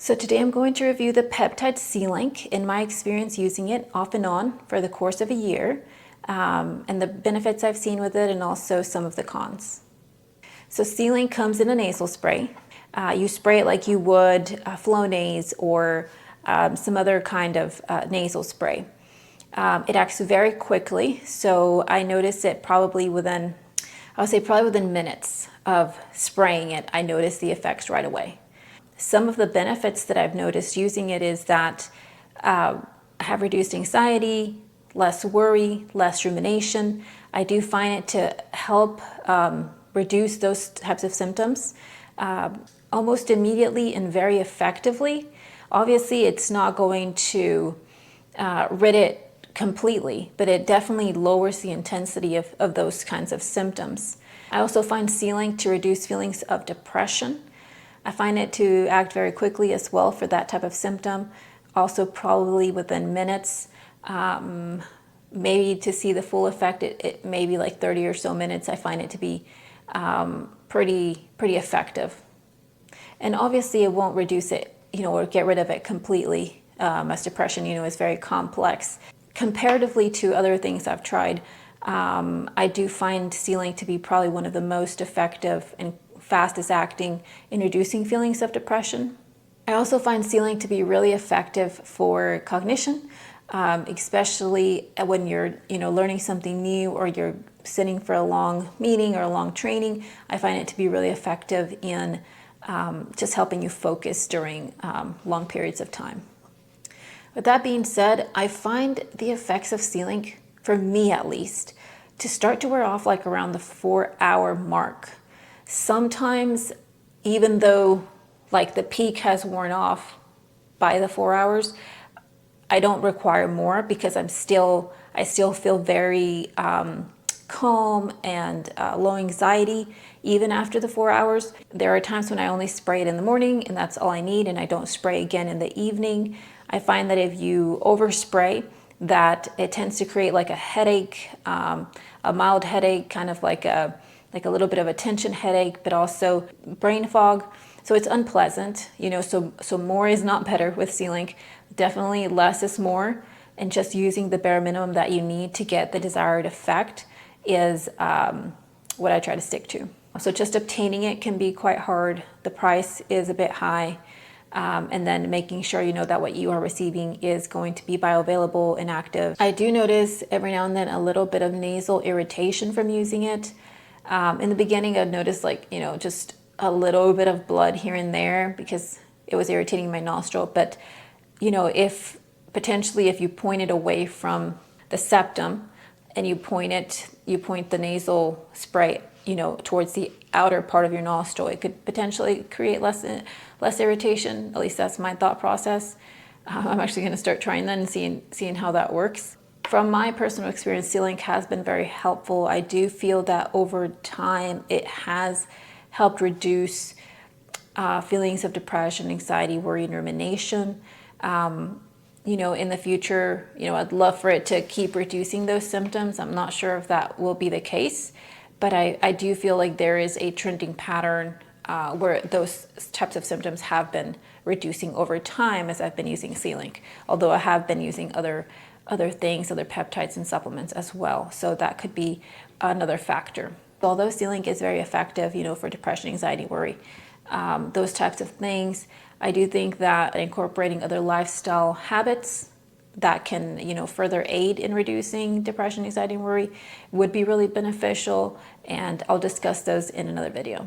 So today I'm going to review the Peptide C-Link in my experience using it off and on for the course of a year, and the benefits I've seen with it and also some of the cons. So C-Link comes in a nasal spray. You spray it like you would Flonase or some other kind of nasal spray. It acts very quickly, so I noticed it probably within, I would say probably within minutes of spraying it, I noticed the effects right away. Some of the benefits that I've noticed using it is that I have reduced anxiety, less worry, less rumination. I do find it to help reduce those types of symptoms almost immediately and very effectively. Obviously, it's not going to rid it completely, but it definitely lowers the intensity of those kinds of symptoms. I also find C-Link to reduce feelings of depression. I find it to act very quickly as well for that type of symptom, also probably within minutes. Maybe to see the full effect, it may be like 30 or so minutes. I find it to be pretty effective. And obviously it won't reduce it, or get rid of it completely, as depression, is very complex. Comparatively to other things I've tried, I do find C-Link to be probably one of the most effective and fastest acting in reducing feelings of depression. I also find C-Link to be really effective for cognition, especially when you're learning something new or you're sitting for a long meeting or a long training. I find it to be really effective in just helping you focus during long periods of time. With that being said, I find the effects of C-Link, for me at least, to start to wear off like around the 4-hour mark. Sometimes, even though like the peak has worn off by the 4 hours, I don't require more because I still feel very calm and low anxiety even after the 4 hours. There are times when I only spray it in the morning and that's all I need, and I don't spray again in the evening. I find that if you overspray, that it tends to create like a headache, a mild headache, kind of like a little bit of a tension headache, but also brain fog. So it's unpleasant, so more is not better with C-Link. Definitely less is more, and just using the bare minimum that you need to get the desired effect is what I try to stick to. So just obtaining it can be quite hard. The price is a bit high. And then making sure that what you are receiving is going to be bioavailable and active. I do notice every now and then a little bit of nasal irritation from using it. In the beginning, I'd noticed just a little bit of blood here and there because it was irritating my nostril. But if you point it away from the septum and you point the nasal spray towards the outer part of your nostril, it could potentially create less irritation. At least that's my thought process. I'm actually going to start trying that and seeing how that works. From my personal experience, C-Link has been very helpful. I do feel that over time it has helped reduce feelings of depression, anxiety, worry, and rumination. In the future, I'd love for it to keep reducing those symptoms. I'm not sure if that will be the case, but I do feel like there is a trending pattern where those types of symptoms have been reducing over time as I've been using C-Link, although I have been using other things, other peptides and supplements as well. So that could be another factor. Although C-Link is very effective, for depression, anxiety, worry, those types of things, I do think that incorporating other lifestyle habits that can, further aid in reducing depression, anxiety, and worry would be really beneficial. And I'll discuss those in another video.